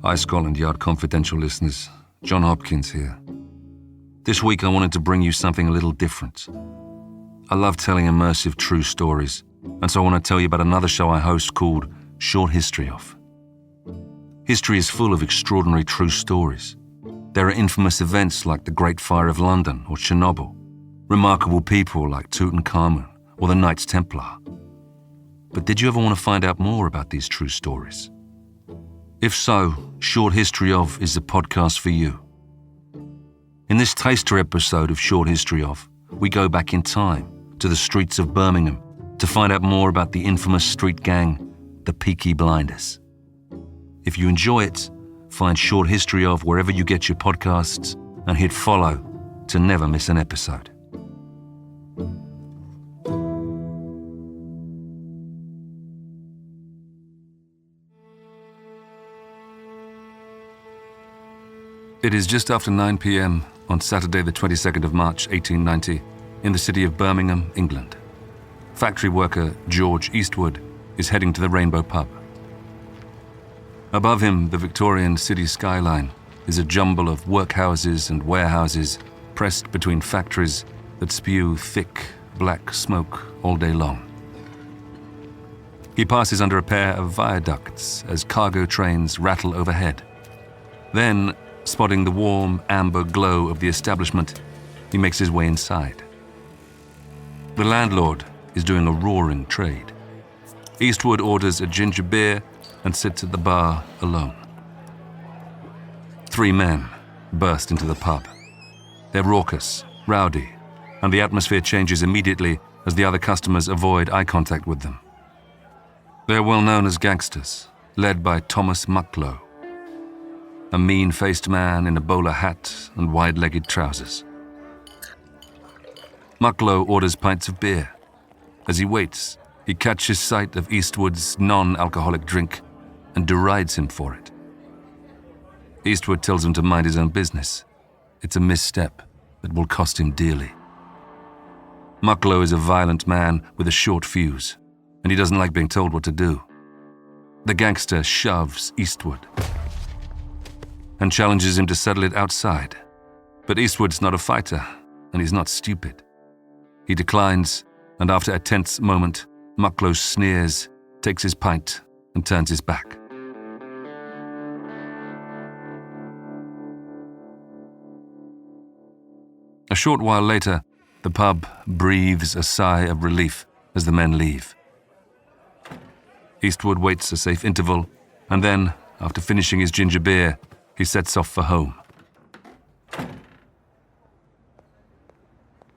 Hi, Scotland Yard Confidential listeners. John Hopkins here. This week I wanted to bring you something a little different. I love telling immersive true stories, and so I want to tell you about another show I host called Short History Of. History is full of extraordinary true stories. There are infamous events like the Great Fire of London or Chernobyl, remarkable people like Tutankhamun or the Knights Templar. But did you ever want to find out more about these true stories? If so, Short History Of is the podcast for you. In this taster episode of Short History Of, we go back in time to the streets of Birmingham to find out more about the infamous street gang, the Peaky Blinders. If you enjoy it, find Short History Of wherever you get your podcasts and hit follow to never miss an episode. It is just after 9 p.m. on Saturday the 22nd of March 1890 in the city of Birmingham, England. Factory worker George Eastwood is heading to the Rainbow Pub. Above him, the Victorian city skyline is a jumble of workhouses and warehouses pressed between factories that spew thick, black smoke all day long. He passes under a pair of viaducts as cargo trains rattle overhead. Then, spotting the warm, amber glow of the establishment, he makes his way inside. The landlord is doing a roaring trade. Eastwood orders a ginger beer and sits at the bar alone. 3 men burst into the pub. They're raucous, rowdy, and the atmosphere changes immediately as the other customers avoid eye contact with them. They're well known as gangsters, led by Thomas Mucklow, a mean-faced man in a bowler hat and wide-legged trousers. Mucklow orders pints of beer. As he waits, he catches sight of Eastwood's non-alcoholic drink and derides him for it. Eastwood tells him to mind his own business. It's a misstep that will cost him dearly. Mucklow is a violent man with a short fuse, and he doesn't like being told what to do. The gangster shoves Eastwood and challenges him to settle it outside. But Eastwood's not a fighter, and he's not stupid. He declines, and after a tense moment, Mucklow sneers, takes his pint, and turns his back. A short while later, the pub breathes a sigh of relief as the men leave. Eastwood waits a safe interval, and then, after finishing his ginger beer, he sets off for home.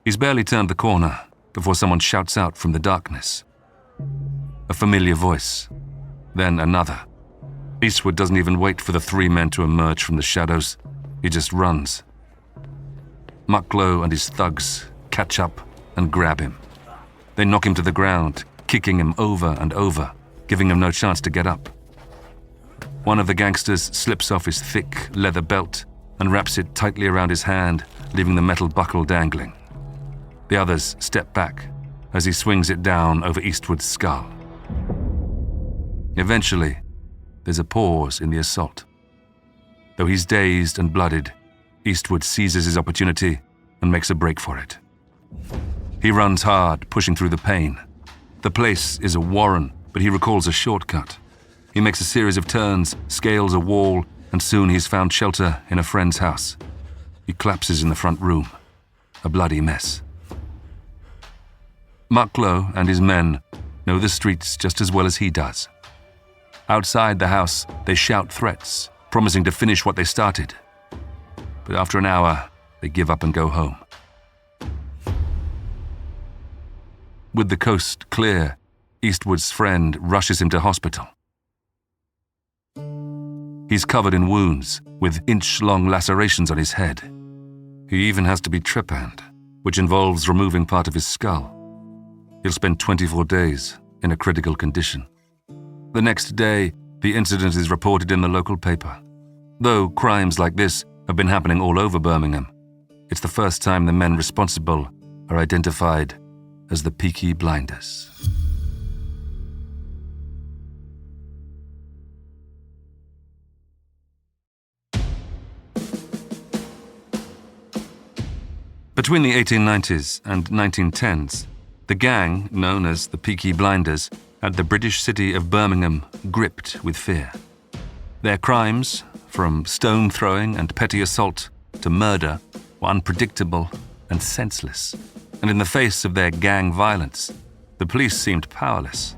He's barely turned the corner before someone shouts out from the darkness. A familiar voice, then another. Eastwood doesn't even wait for the 3 men to emerge from the shadows. He just runs. Mucklow and his thugs catch up and grab him. They knock him to the ground, kicking him over and over, giving him no chance to get up. One of the gangsters slips off his thick leather belt and wraps it tightly around his hand, leaving the metal buckle dangling. The others step back as he swings it down over Eastwood's skull. Eventually, there's a pause in the assault. Though he's dazed and blooded, Eastwood seizes his opportunity and makes a break for it. He runs hard, pushing through the pain. The place is a warren, but he recalls a shortcut. He makes a series of turns, scales a wall, and soon he's found shelter in a friend's house. He collapses in the front room, a bloody mess. Mucklow and his men know the streets just as well as he does. Outside the house, they shout threats, promising to finish what they started. But after an hour, they give up and go home. With the coast clear, Eastwood's friend rushes him to hospital. He's covered in wounds, with inch-long lacerations on his head. He even has to be trepanned, which involves removing part of his skull. He'll spend 24 days in a critical condition. The next day, the incident is reported in the local paper. Though crimes like this have been happening all over Birmingham, it's the first time the men responsible are identified as the Peaky Blinders. Between the 1890s and 1910s, the gang, known as the Peaky Blinders, had the British city of Birmingham gripped with fear. Their crimes, from stone throwing and petty assault to murder, were unpredictable and senseless. And in the face of their gang violence, the police seemed powerless.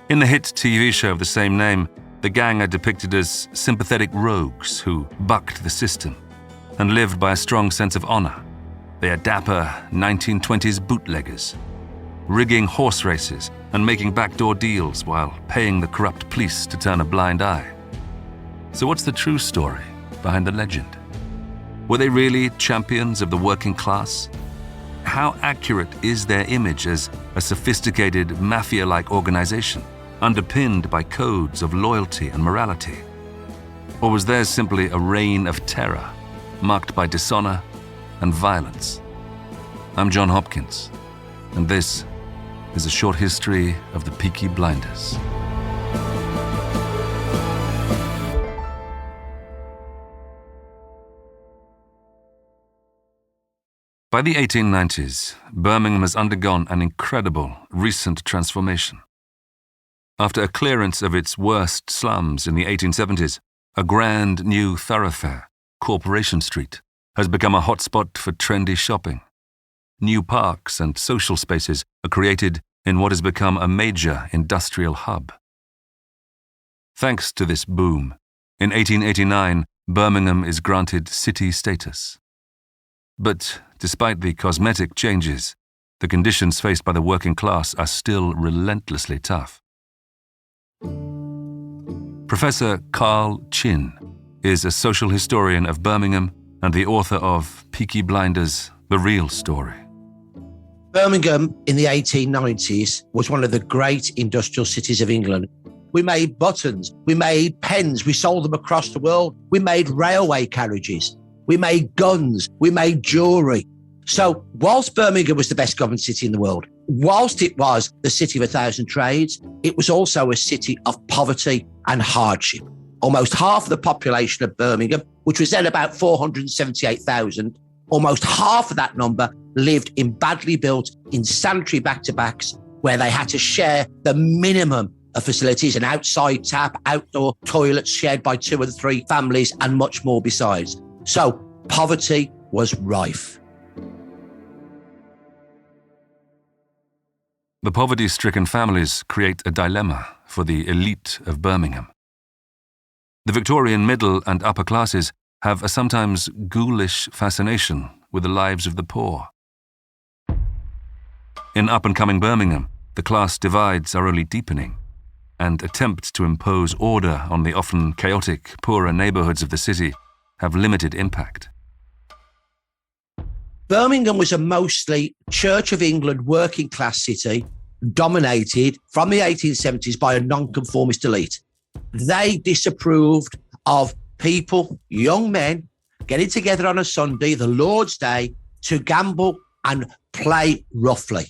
In the hit TV show of the same name, the gang are depicted as sympathetic rogues who bucked the system and lived by a strong sense of honor. They are dapper 1920s bootleggers, rigging horse races and making backdoor deals while paying the corrupt police to turn a blind eye. So what's the true story behind the legend? Were they really champions of the working class? How accurate is their image as a sophisticated mafia-like organization, underpinned by codes of loyalty and morality? Or was theirs simply a reign of terror, marked by dishonor and violence? I'm John Hopkins, and this is a short history of the Peaky Blinders. By the 1890s, Birmingham has undergone an incredible recent transformation. After a clearance of its worst slums in the 1870s, a grand new thoroughfare, Corporation Street, has become a hotspot for trendy shopping. New parks and social spaces are created in what has become a major industrial hub. Thanks to this boom, in 1889, Birmingham is granted city status. But despite the cosmetic changes, the conditions faced by the working class are still relentlessly tough. Professor Carl Chin is a social historian of Birmingham and the author of Peaky Blinders, The Real Story. Birmingham in the 1890s was one of the great industrial cities of England. We made buttons, we made pens, we sold them across the world, we made railway carriages, we made guns, we made jewellery. So whilst Birmingham was the best governed city in the world, whilst it was the city of 1,000 trades, it was also a city of poverty and hardship. Almost half of the population of Birmingham, which was then about 478,000, almost half of that number lived in badly built, insanitary back-to-backs where they had to share the minimum of facilities, an outside tap, outdoor toilets shared by 2 and 3 families, and much more besides. So poverty was rife. The poverty-stricken families create a dilemma for the elite of Birmingham. The Victorian middle and upper classes have a sometimes ghoulish fascination with the lives of the poor. In up-and-coming Birmingham, the class divides are only deepening, and attempts to impose order on the often chaotic, poorer neighbourhoods of the city have limited impact. Birmingham was a mostly Church of England working class city, dominated from the 1870s by a nonconformist elite. They disapproved of people, young men, getting together on a Sunday, the Lord's Day, to gamble and play roughly.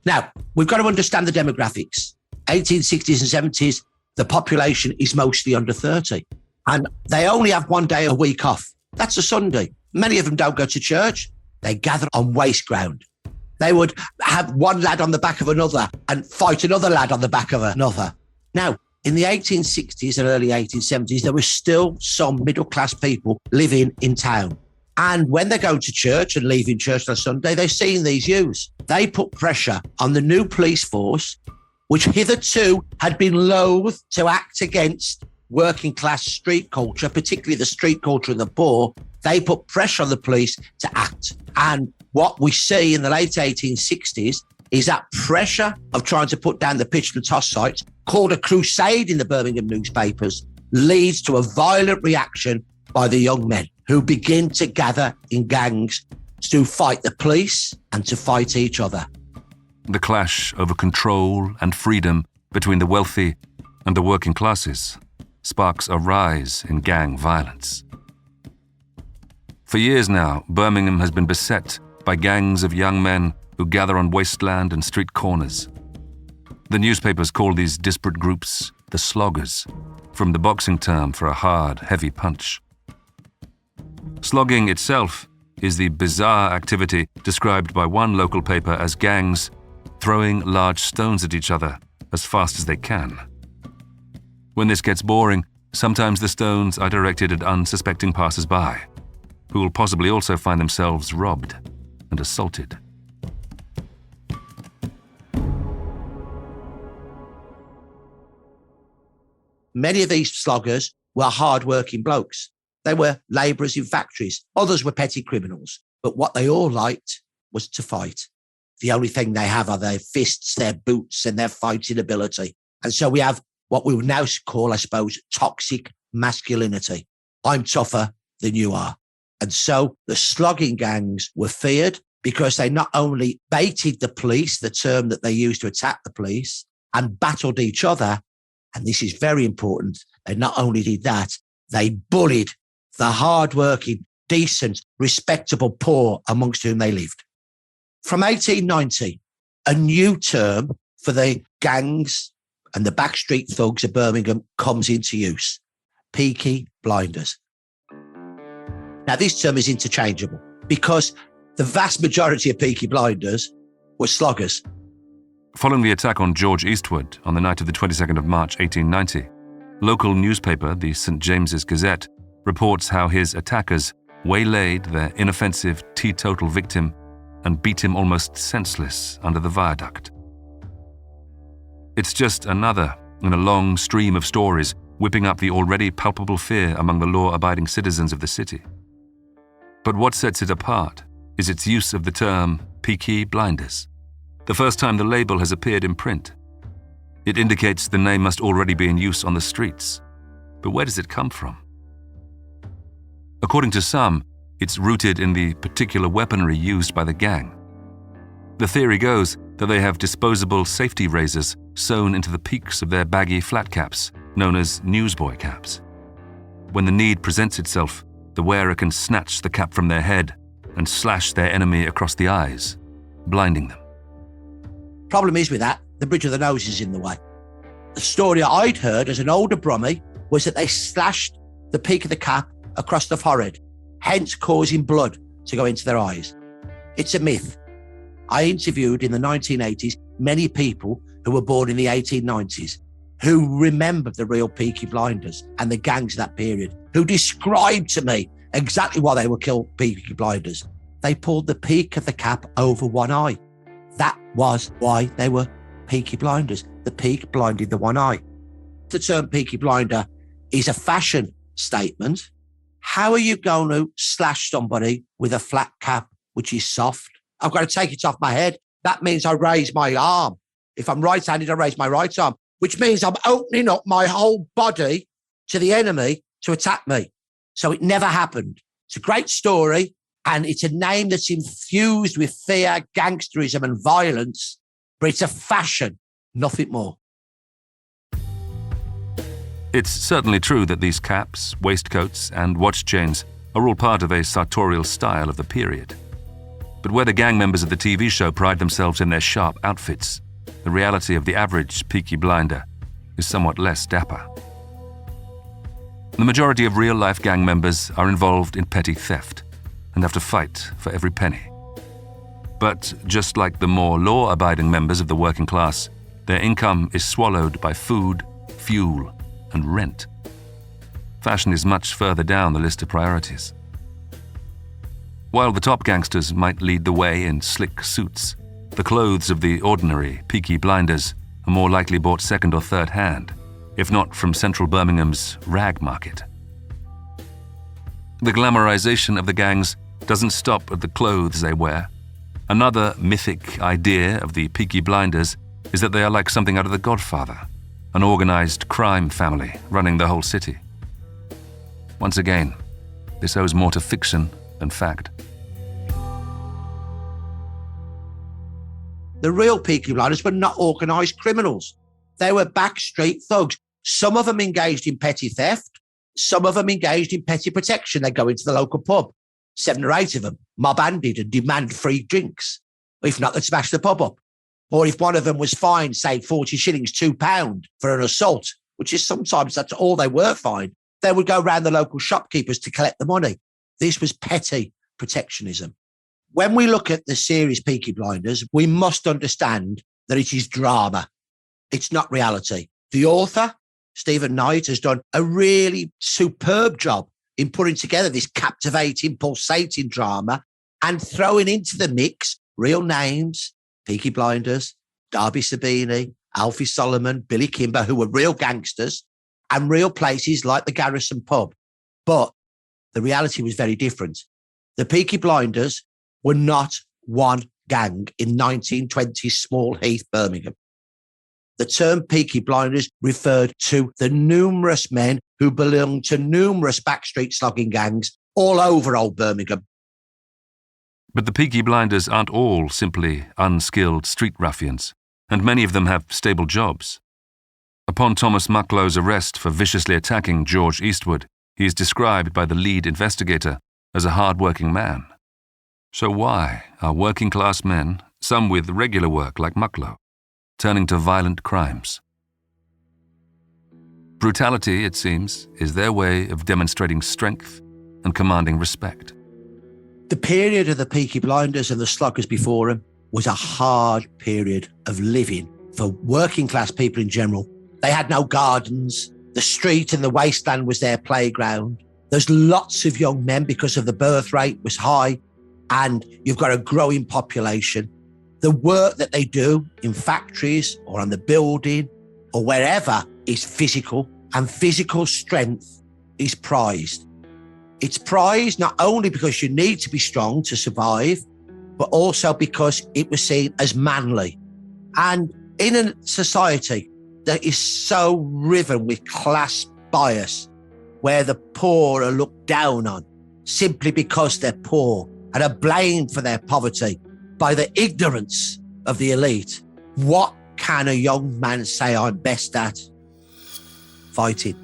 Now, we've got to understand the demographics. 1860s and 70s, the population is mostly under 30. And they only have one day a week off. That's a Sunday. Many of them don't go to church. They gather on waste ground. They would have one lad on the back of another and fight another lad on the back of another. Now, in the 1860s and early 1870s, there were still some middle-class people living in town. And when they go to church and leaving church on Sunday, they've seen these youths. They put pressure on the new police force, which hitherto had been loath to act against working class street culture, particularly the street culture of the poor. They put pressure on the police to act. And what we see in the late 1860s is that pressure of trying to put down the pitch and toss sites, called a crusade in the Birmingham newspapers, leads to a violent reaction by the young men who begin to gather in gangs to fight the police and to fight each other. The clash over control and freedom between the wealthy and the working classes sparks a rise in gang violence. For years now, Birmingham has been beset by gangs of young men who gather on wasteland and street corners. The newspapers call these disparate groups the sloggers, from the boxing term for a hard, heavy punch. Slogging itself is the bizarre activity described by one local paper as gangs throwing large stones at each other as fast as they can. When this gets boring, sometimes the stones are directed at unsuspecting passers-by, who will possibly also find themselves robbed and assaulted. Many of these sloggers were hard-working blokes. They were labourers in factories. Others were petty criminals. But what they all liked was to fight. The only thing they have are their fists, their boots, and their fighting ability. And so we have what we would now call, I suppose, toxic masculinity. I'm tougher than you are. And so the slogging gangs were feared because they not only baited the police, the term that they used to attack the police, and battled each other. And this is very important. They not only did that, they bullied the hard-working, decent, respectable poor amongst whom they lived. From 1890, a new term for the gangs and the backstreet thugs of Birmingham comes into use: Peaky Blinders. Now, this term is interchangeable because the vast majority of Peaky Blinders were sloggers. Following the attack on George Eastwood on the night of the 22nd of March 1890, local newspaper, the St. James's Gazette, reports how his attackers waylaid their inoffensive teetotal victim and beat him almost senseless under the viaduct. It's just another in a long stream of stories whipping up the already palpable fear among the law-abiding citizens of the city. But what sets it apart is its use of the term Peaky Blinders, the first time the label has appeared in print. It indicates the name must already be in use on the streets. But where does it come from? According to some, it's rooted in the particular weaponry used by the gang. The theory goes that they have disposable safety razors sewn into the peaks of their baggy flat caps, known as newsboy caps. When the need presents itself, the wearer can snatch the cap from their head and slash their enemy across the eyes, blinding them. Problem is with that, the bridge of the nose is in the way. The story I'd heard as an older brummie was that they slashed the peak of the cap across the forehead, hence causing blood to go into their eyes. It's a myth. I interviewed in the 1980s many people who were born in the 1890s who remembered the real Peaky Blinders and the gangs of that period, who described to me exactly why they were called Peaky Blinders. They pulled the peak of the cap over one eye. That was why they were Peaky Blinders. The peak blinded the one eye. The term Peaky Blinder is a fashion statement. How are you going to slash somebody with a flat cap, which is soft? I've got to take it off my head. That means I raise my arm. If I'm right-handed, I raise my right arm, which means I'm opening up my whole body to the enemy to attack me. So it never happened. It's a great story, and it's a name that's infused with fear, gangsterism, and violence, but it's a fashion, nothing more. It's certainly true that these caps, waistcoats, and watch chains are all part of a sartorial style of the period. But where the gang members of the TV show pride themselves in their sharp outfits, the reality of the average Peaky Blinder is somewhat less dapper. The majority of real-life gang members are involved in petty theft and have to fight for every penny. But just like the more law-abiding members of the working class, their income is swallowed by food, fuel, and rent. Fashion is much further down the list of priorities. While the top gangsters might lead the way in slick suits, the clothes of the ordinary Peaky Blinders are more likely bought second or third hand, if not from central Birmingham's rag market. The glamorization of the gangs doesn't stop at the clothes they wear. Another mythic idea of the Peaky Blinders is that they are like something out of The Godfather, an organized crime family running the whole city. Once again, this owes more to fiction than fact. The real Peaky Blinders were not organised criminals. They were backstreet thugs. Some of them engaged in petty theft. Some of them engaged in petty protection. They go into the local pub, 7 or 8 of them, mob-handed and demand free drinks. If not, they'd smash the pub up. Or if one of them was fined, say, 40 shillings, £2 for an assault, which is sometimes that's all they were fined, they would go around the local shopkeepers to collect the money. This was petty protectionism. When we look at the series Peaky Blinders, we must understand that it is drama. It's not reality. The author, Stephen Knight, has done a really superb job in putting together this captivating, pulsating drama and throwing into the mix real names, Peaky Blinders, Darby Sabini, Alfie Solomon, Billy Kimber, who were real gangsters, and real places like the Garrison pub. But the reality was very different. The Peaky Blinders were not one gang in 1920s Small Heath, Birmingham. The term Peaky Blinders referred to the numerous men who belonged to numerous backstreet slogging gangs all over old Birmingham. But the Peaky Blinders aren't all simply unskilled street ruffians, and many of them have stable jobs. Upon Thomas Mucklow's arrest for viciously attacking George Eastwood, he is described by the lead investigator as a hard-working man. So why are working-class men, some with regular work like Mucklow, turning to violent crimes? Brutality, it seems, is their way of demonstrating strength and commanding respect. The period of the Peaky Blinders and the sluggers before him was a hard period of living for working class people in general. They had no gardens. The street and the wasteland was their playground. There's lots of young men because of the birth rate was high, and you've got a growing population. The work that they do in factories or on the building or wherever is physical, and physical strength is prized. It's prized not only because you need to be strong to survive, but also because it was seen as manly. And in a society that is so riven with class bias, where the poor are looked down on simply because they're poor and are blamed for their poverty by the ignorance of the elite, what can a young man say I'm best at? Fighting.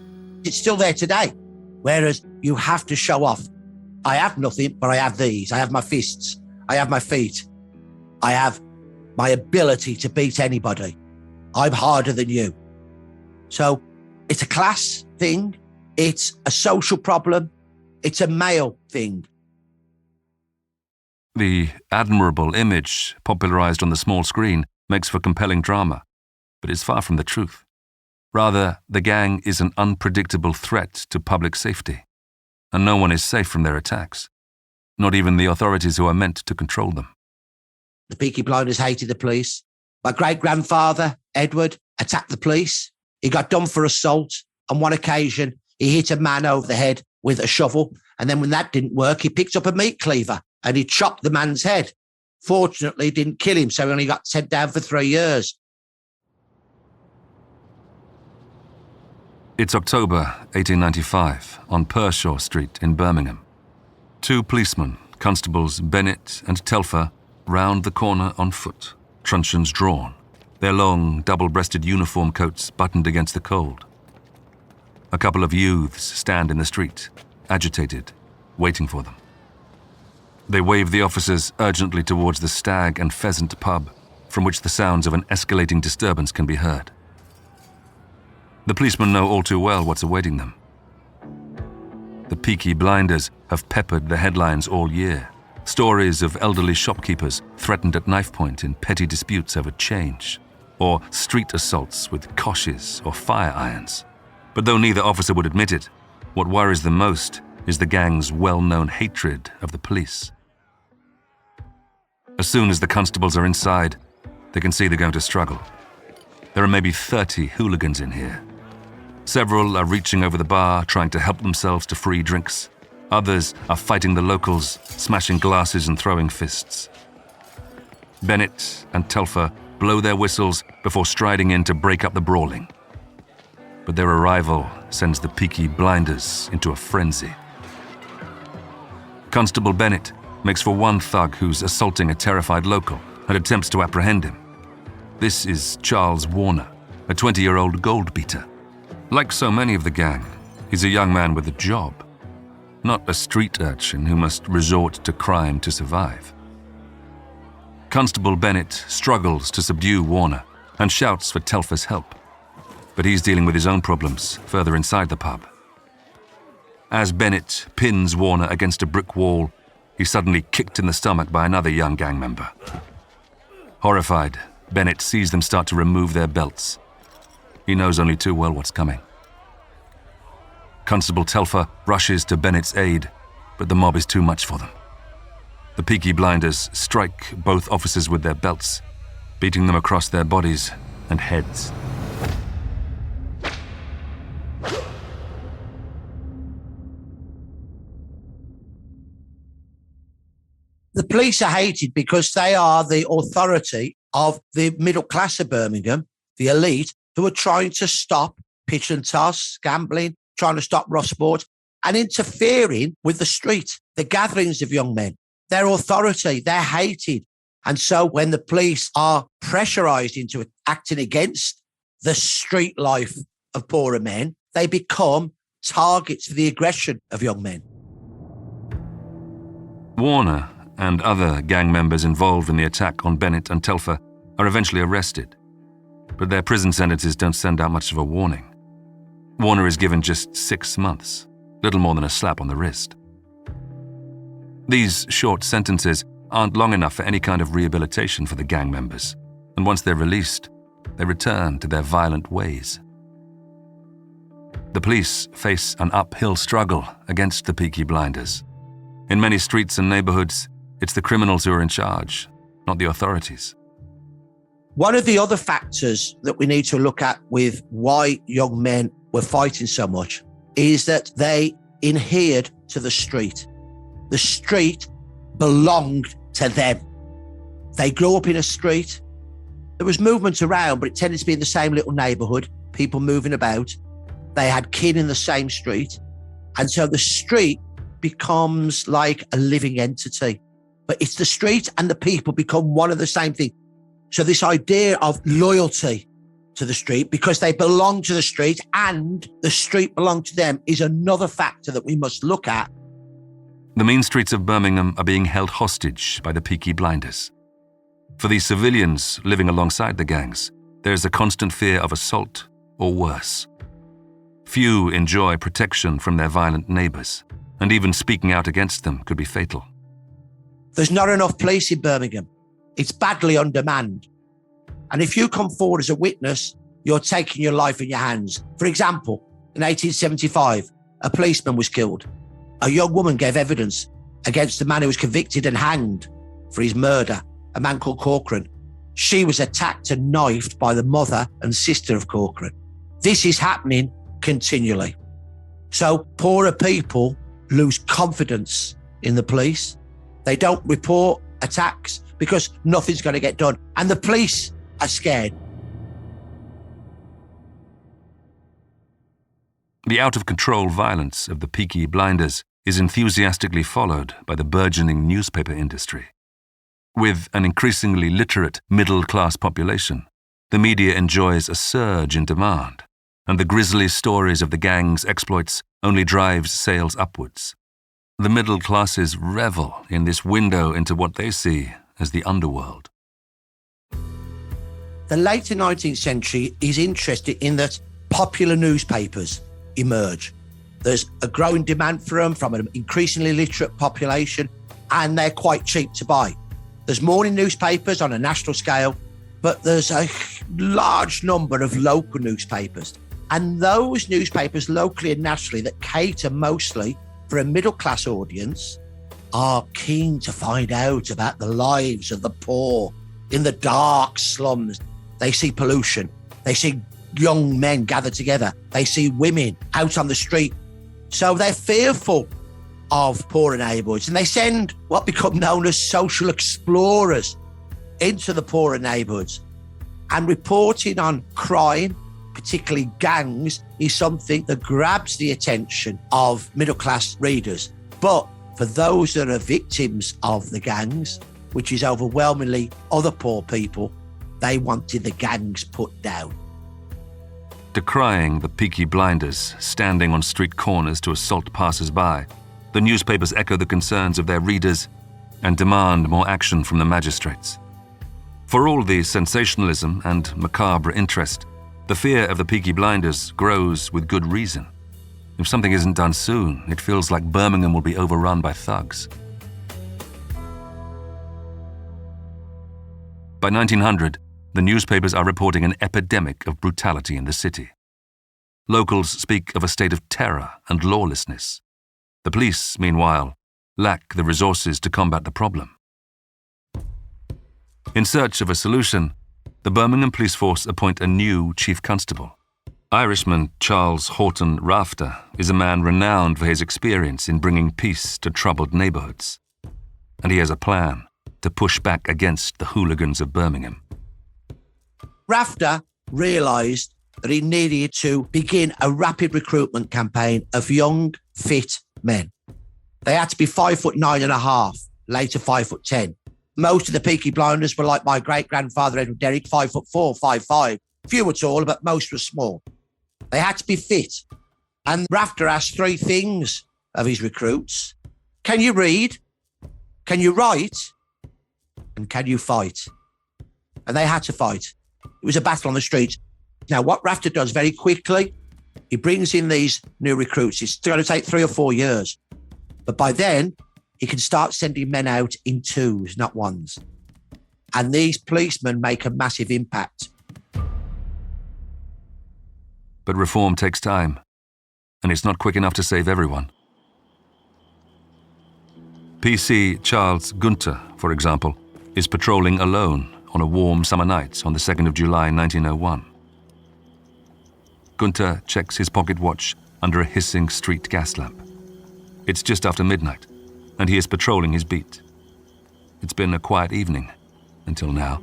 It's still there today. Whereas you have to show off. I have nothing, but I have these. I have my fists. I have my feet. I have my ability to beat anybody. I'm harder than you. So it's a class thing. It's a social problem. It's a male thing. The admirable image popularized on the small screen makes for compelling drama, but is far from the truth. Rather, the gang is an unpredictable threat to public safety, and no one is safe from their attacks, not even the authorities who are meant to control them. The Peaky Blinders hated the police. My great-grandfather, Edward, attacked the police. He got done for assault. On one occasion, he hit a man over the head with a shovel, and then when that didn't work, he picked up a meat cleaver and he chopped the man's head. Fortunately, it didn't kill him, so he only got sent down for 3 years. It's October 1895 on Pershaw Street in Birmingham. Two policemen, Constables Bennett and Telfer, round the corner on foot, truncheons drawn, their long, double-breasted uniform coats buttoned against the cold. A couple of youths stand in the street, agitated, waiting for them. They wave the officers urgently towards the Stag and Pheasant pub, from which the sounds of an escalating disturbance can be heard. The policemen know all too well what's awaiting them. The Peaky Blinders have peppered the headlines all year. Stories of elderly shopkeepers threatened at knife point in petty disputes over change, or street assaults with koshes or fire irons. But though neither officer would admit it, what worries them most is the gang's well-known hatred of the police. As soon as the constables are inside, they can see they're going to struggle. There are maybe 30 hooligans in here. Several are reaching over the bar, trying to help themselves to free drinks. Others are fighting the locals, smashing glasses and throwing fists. Bennett and Telfer blow their whistles before striding in to break up the brawling. But their arrival sends the Peaky Blinders into a frenzy. Constable Bennett makes for one thug who's assaulting a terrified local and attempts to apprehend him. This is Charles Warner, a 20-year-old gold beater. Like so many of the gang, he's a young man with a job, not a street urchin who must resort to crime to survive. Constable Bennett struggles to subdue Warner and shouts for Telfer's help, but he's dealing with his own problems further inside the pub. As Bennett pins Warner against a brick wall, he's suddenly kicked in the stomach by another young gang member. Horrified, Bennett sees them start to remove their belts. He knows only too well what's coming. Constable Telfer rushes to Bennett's aid, but the mob is too much for them. The Peaky Blinders strike both officers with their belts, beating them across their bodies and heads. The police are hated because they are the authority of the middle class of Birmingham, the elite, who are trying to stop pitch and toss, gambling, trying to stop rough sport, and interfering with the street, the gatherings of young men. Their authority, they're hated. And so when the police are pressurised into acting against the street life of poorer men, they become targets for the aggression of young men. Warner and other gang members involved in the attack on Bennett and Telfer are eventually arrested, but their prison sentences don't send out much of a warning. Warner is given just 6 months, little more than a slap on the wrist. These short sentences aren't long enough for any kind of rehabilitation for the gang members, and once they're released, they return to their violent ways. The police face an uphill struggle against the Peaky Blinders. In many streets and neighborhoods, it's the criminals who are in charge, not the authorities. One of the other factors that we need to look at with why young men were fighting so much is that they adhered to the street. The street belonged to them. They grew up in a street. There was movement around, but it tended to be in the same little neighborhood, people moving about. They had kin in the same street. And so the street becomes like a living entity. But it's the street and the people become one of the same thing. So this idea of loyalty to the street because they belong to the street and the street belonged to them is another factor that we must look at. The mean streets of Birmingham are being held hostage by the Peaky Blinders. For these civilians living alongside the gangs, there is a constant fear of assault or worse. Few enjoy protection from their violent neighbours, and even speaking out against them could be fatal. There's not enough police in Birmingham. It's badly undermanned. And if you come forward as a witness, you're taking your life in your hands. For example, in 1875, a policeman was killed. A young woman gave evidence against a man who was convicted and hanged for his murder, a man called Corcoran. She was attacked and knifed by the mother and sister of Corcoran. This is happening continually. So poorer people lose confidence in the police. They don't report attacks because nothing's going to get done. And the police are scared. The out-of-control violence of the Peaky Blinders is enthusiastically followed by the burgeoning newspaper industry. With an increasingly literate middle-class population, the media enjoys a surge in demand, and the grisly stories of the gang's exploits only drives sales upwards. The middle classes revel in this window into what they see as the underworld. The later 19th century is interesting in that popular newspapers emerge. There's a growing demand for them from an increasingly literate population, and they're quite cheap to buy. There's morning newspapers on a national scale, but there's a large number of local newspapers. And those newspapers locally and nationally that cater mostly for a middle-class audience are keen to find out about the lives of the poor in the dark slums. They see pollution. They see young men gathered together. They see women out on the street. So they're fearful of poorer neighbourhoods, and they send what become known as social explorers into the poorer neighbourhoods. And reporting on crime, particularly gangs, is something that grabs the attention of middle-class readers. But for those that are victims of the gangs, which is overwhelmingly other poor people, they wanted the gangs put down. Decrying the Peaky Blinders standing on street corners to assault passers-by, the newspapers echo the concerns of their readers and demand more action from the magistrates. For all the sensationalism and macabre interest, the fear of the Peaky Blinders grows with good reason. If something isn't done soon, it feels like Birmingham will be overrun by thugs. By 1900, the newspapers are reporting an epidemic of brutality in the city. Locals speak of a state of terror and lawlessness. The police, meanwhile, lack the resources to combat the problem. In search of a solution, the Birmingham police force appoint a new chief constable. Irishman Charles Horton Rafter is a man renowned for his experience in bringing peace to troubled neighbourhoods. And he has a plan to push back against the hooligans of Birmingham. Rafter realised that he needed to begin a rapid recruitment campaign of young, fit men. They had to be 5'9.5", later 5'10". Most of the Peaky Blinders were like my great-grandfather Edward Derrick, 5'4", 5'5". Few were taller, but most were small. They had to be fit. And Rafter asked three things of his recruits. Can you read? Can you write? And can you fight? And they had to fight. It was a battle on the streets. Now, what Rafter does very quickly, he brings in these new recruits. It's going to take 3 or 4 years. But by then, he can start sending men out in twos, not ones. And these policemen make a massive impact. But reform takes time, and it's not quick enough to save everyone. PC Charles Gunter, for example, is patrolling alone on a warm summer night on the 2nd of July 1901. Gunter checks his pocket watch under a hissing street gas lamp. It's just after midnight, and he is patrolling his beat. It's been a quiet evening, until now.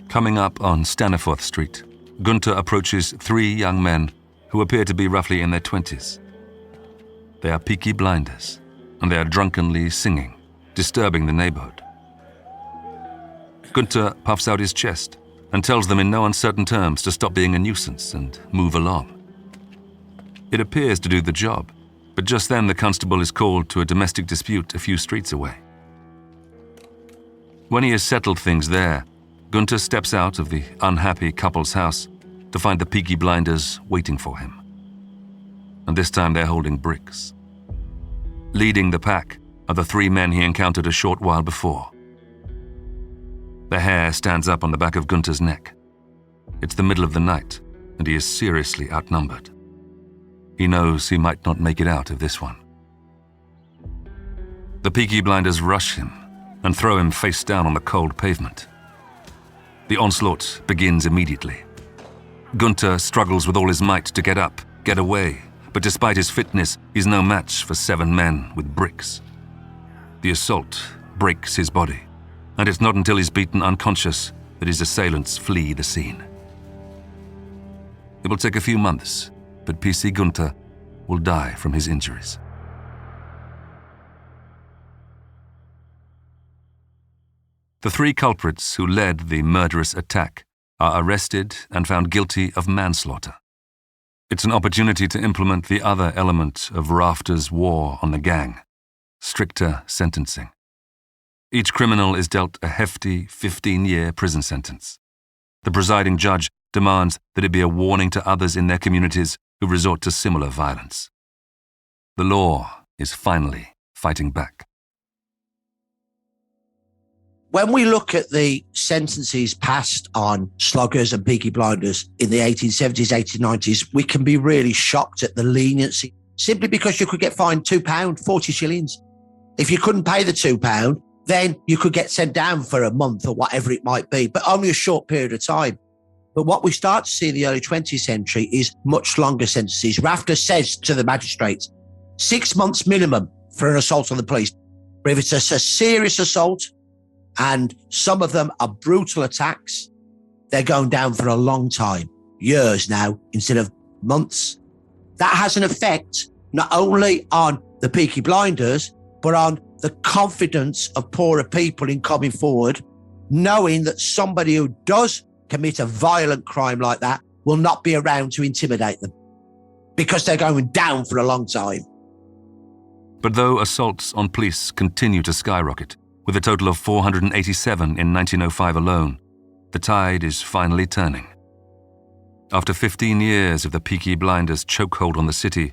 Coming up on Staniforth Street, Gunter approaches 3 young men who appear to be roughly in their 20s. They are Peaky Blinders, and they are drunkenly singing, disturbing the neighborhood. Gunter puffs out his chest and tells them in no uncertain terms to stop being a nuisance and move along. It appears to do the job, but just then the constable is called to a domestic dispute a few streets away. When he has settled things there, Gunter steps out of the unhappy couple's house to find the Peaky Blinders waiting for him. And this time they're holding bricks. Leading the pack are the 3 men he encountered a short while before. The hair stands up on the back of Gunter's neck. It's the middle of the night, and he is seriously outnumbered. He knows he might not make it out of this one. The Peaky Blinders rush him and throw him face down on the cold pavement. The onslaught begins immediately. Gunter struggles with all his might to get up, get away, but despite his fitness, he's no match for 7 men with bricks. The assault breaks his body, and it's not until he's beaten unconscious that his assailants flee the scene. It will take a few months, but PC Gunter will die from his injuries. The 3 culprits who led the murderous attack are arrested and found guilty of manslaughter. It's an opportunity to implement the other element of Rafter's war on the gang: stricter sentencing. Each criminal is dealt a hefty 15-year prison sentence. The presiding judge demands that it be a warning to others in their communities who resort to similar violence. The law is finally fighting back. When we look at the sentences passed on sloggers and Peaky Blinders in the 1870s, 1890s, we can be really shocked at the leniency, simply because you could get fined £2, 40 shillings. If you couldn't pay the £2, then you could get sent down for a month or whatever it might be, but only a short period of time. But what we start to see in the early 20th century is much longer sentences. Rafter says to the magistrates, 6 months minimum for an assault on the police. But if it's a serious assault, and some of them are brutal attacks, they're going down for a long time, years now, instead of months. That has an effect not only on the Peaky Blinders, but on the confidence of poorer people in coming forward, knowing that somebody who does commit a violent crime like that will not be around to intimidate them, because they're going down for a long time. But though assaults on police continue to skyrocket, with a total of 487 in 1905 alone, the tide is finally turning. After 15 years of the Peaky Blinders' chokehold on the city,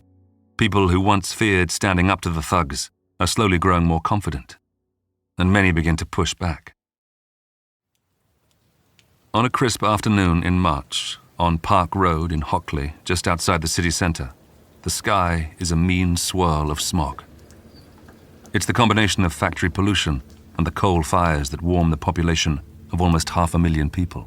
people who once feared standing up to the thugs are slowly growing more confident, and many begin to push back. On a crisp afternoon in March, on Park Road in Hockley, just outside the city centre, the sky is a mean swirl of smog. It's the combination of factory pollution and the coal fires that warm the population of almost 500,000 people.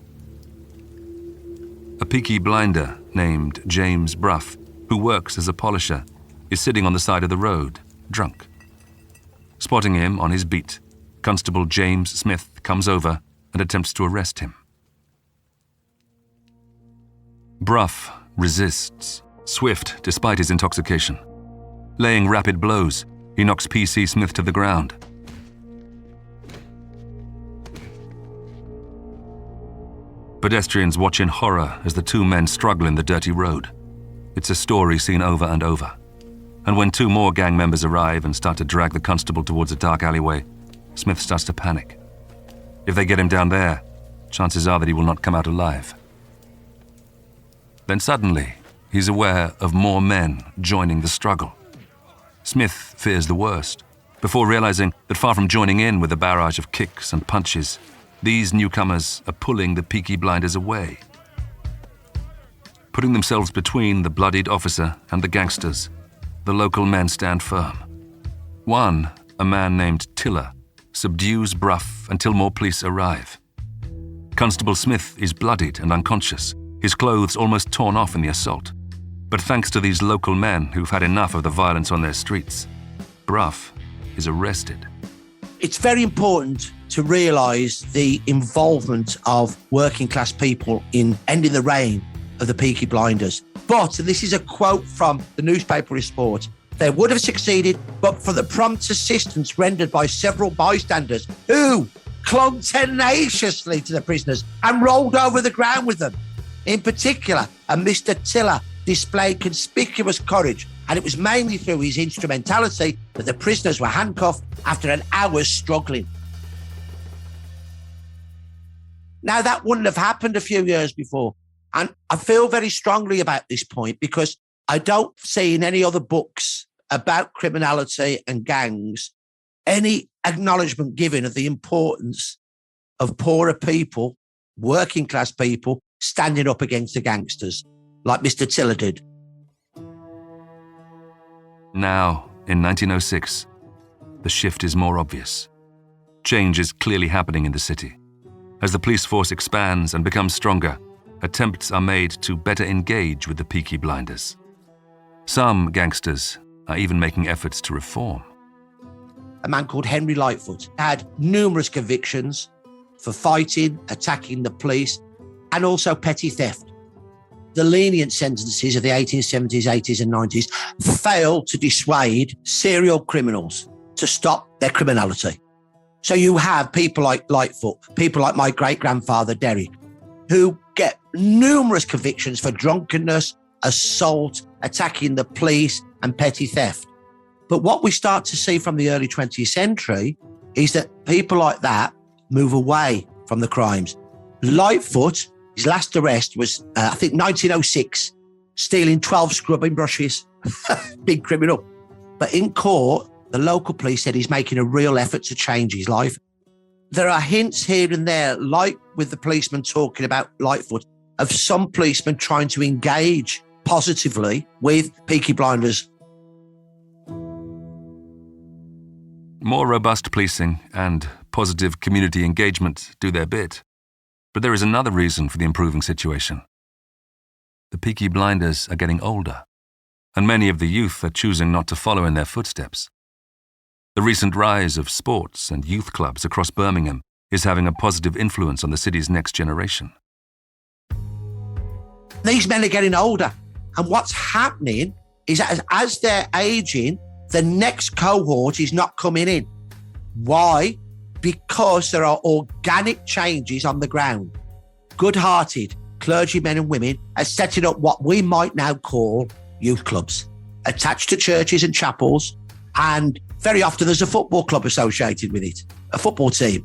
A Peaky Blinder named James Bruff, who works as a polisher, is sitting on the side of the road, drunk. Spotting him on his beat, Constable James Smith comes over and attempts to arrest him. Bruff resists, swift despite his intoxication. Laying rapid blows, he knocks PC Smith to the ground. Pedestrians watch in horror as the two men struggle in the dirty road. It's a story seen over and over. And when two more gang members arrive and start to drag the constable towards a dark alleyway, Smith starts to panic. If they get him down there, chances are that he will not come out alive. Then suddenly, he's aware of more men joining the struggle. Smith fears the worst, before realizing that far from joining in with a barrage of kicks and punches, these newcomers are pulling the Peaky Blinders away. Putting themselves between the bloodied officer and the gangsters, the local men stand firm. One, a man named Tiller, subdues Bruff until more police arrive. Constable Smith is bloodied and unconscious, his clothes almost torn off in the assault. But thanks to these local men who've had enough of the violence on their streets, Bruff is arrested. It's very important to realise the involvement of working class people in ending the reign of the Peaky Blinders. But, and this is a quote from the newspaper report, they would have succeeded but for the prompt assistance rendered by several bystanders who clung tenaciously to the prisoners and rolled over the ground with them. In particular, a Mr. Tiller displayed conspicuous courage, and it was mainly through his instrumentality that the prisoners were handcuffed after an hour's struggling. Now, that wouldn't have happened a few years before. And I feel very strongly about this point because I don't see in any other books about criminality and gangs any acknowledgement given of the importance of poorer people, working class people, standing up against the gangsters, like Mr. Tiller did. Now, in 1906, the shift is more obvious. Change is clearly happening in the city. As the police force expands and becomes stronger, attempts are made to better engage with the Peaky Blinders. Some gangsters are even making efforts to reform. A man called Henry Lightfoot had numerous convictions for fighting, attacking the police, and also petty theft. The lenient sentences of the 1870s, 80s and 90s failed to dissuade serial criminals to stop their criminality. So you have people like Lightfoot, people like my great-grandfather Derrick, who get numerous convictions for drunkenness, assault, attacking the police and petty theft. But what we start to see from the early 20th century is that people like that move away from the crimes. Lightfoot, his last arrest was, I think, 1906, stealing 12 scrubbing brushes. Big criminal. But in court, the local police said he's making a real effort to change his life. There are hints here and there, like with the policeman talking about Lightfoot, of some policemen trying to engage positively with Peaky Blinders. More robust policing and positive community engagement do their bit. But there is another reason for the improving situation. The Peaky Blinders are getting older, and many of the youth are choosing not to follow in their footsteps. The recent rise of sports and youth clubs across Birmingham is having a positive influence on the city's next generation. These men are getting older, and what's happening is that as they're aging, the next cohort is not coming in. Why? Because there are organic changes on the ground. Good-hearted clergymen and women are setting up what we might now call youth clubs, attached to churches and chapels, and very often there's a football club associated with it, a football team.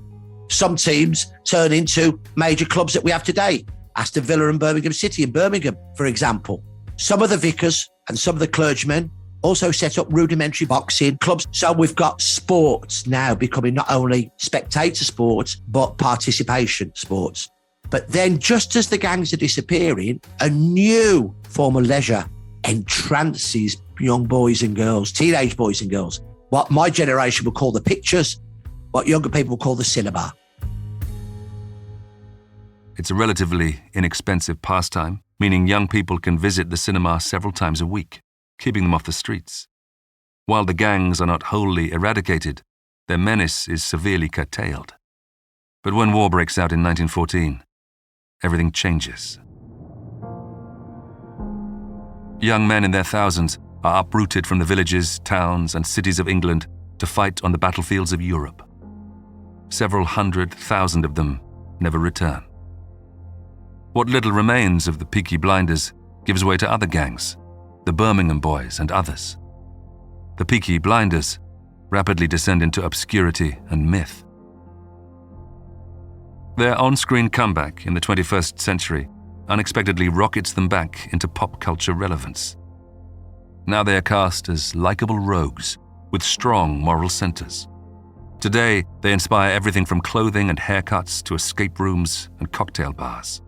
Some teams turn into major clubs that we have today, Aston Villa and Birmingham City in Birmingham, for example. Some of the vicars and some of the clergymen also set up rudimentary boxing clubs. So we've got sports now becoming not only spectator sports, but participation sports. But then just as the gangs are disappearing, a new form of leisure entrances young boys and girls, teenage boys and girls. What my generation would call the pictures, what younger people would call the cinema. It's a relatively inexpensive pastime, meaning young people can visit the cinema several times a week, keeping them off the streets. While the gangs are not wholly eradicated, their menace is severely curtailed. But when war breaks out in 1914, everything changes. Young men in their thousands are uprooted from the villages, towns, and cities of England to fight on the battlefields of Europe. Several 100,000 of them never return. What little remains of the Peaky Blinders gives way to other gangs, the Birmingham Boys and others. The Peaky Blinders rapidly descend into obscurity and myth. Their on-screen comeback in the 21st century unexpectedly rockets them back into pop culture relevance. Now they are cast as likable rogues with strong moral centers. Today, they inspire everything from clothing and haircuts to escape rooms and cocktail bars.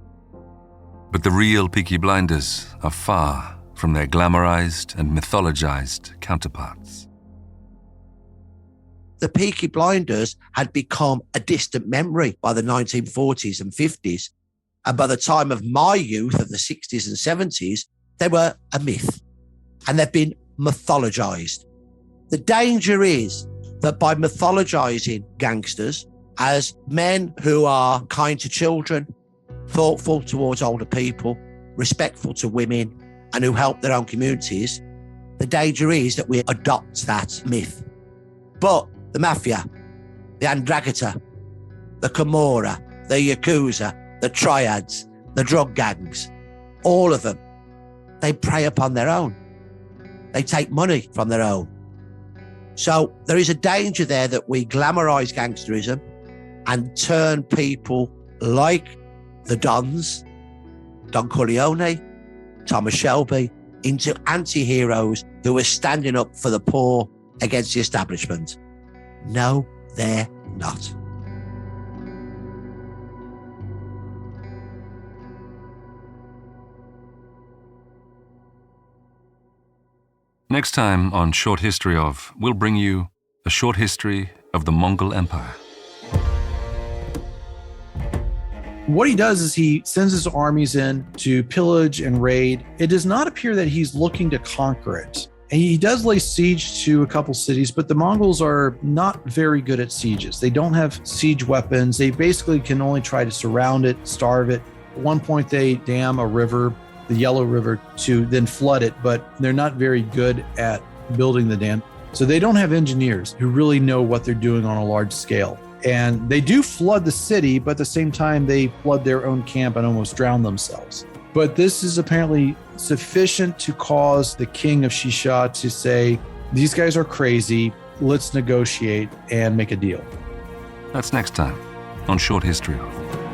But the real Peaky Blinders are far from their glamorized and mythologized counterparts. The Peaky Blinders had become a distant memory by the 1940s and 50s. And by the time of my youth of the 60s and 70s, they were a myth. And they've been mythologized. The danger is that by mythologizing gangsters as men who are kind to children, thoughtful towards older people, respectful to women, and who help their own communities, the danger is that we adopt that myth. But the mafia, the 'Ndrangheta, the Camorra, the Yakuza, the triads, the drug gangs, all of them, they prey upon their own. They take money from their own. So there is a danger there that we glamorize gangsterism and turn people like the Dons, Don Corleone, Thomas Shelby, into anti-heroes who are standing up for the poor against the establishment. No, they're not. Next time on Short History Of, we'll bring you a short history of the Mongol Empire. What he does is he sends his armies in to pillage and raid. It does not appear that he's looking to conquer it. And he does lay siege to a couple cities, but the Mongols are not very good at sieges. They don't have siege weapons. They basically can only try to surround it, starve it. At one point, they dam a river, the Yellow River, to then flood it, but they're not very good at building the dam. So they don't have engineers who really know what they're doing on a large scale. And they do flood the city, but at the same time, they flood their own camp and almost drown themselves. But this is apparently sufficient to cause the king of Shisha to say, these guys are crazy, let's negotiate and make a deal. That's next time on Short History Of.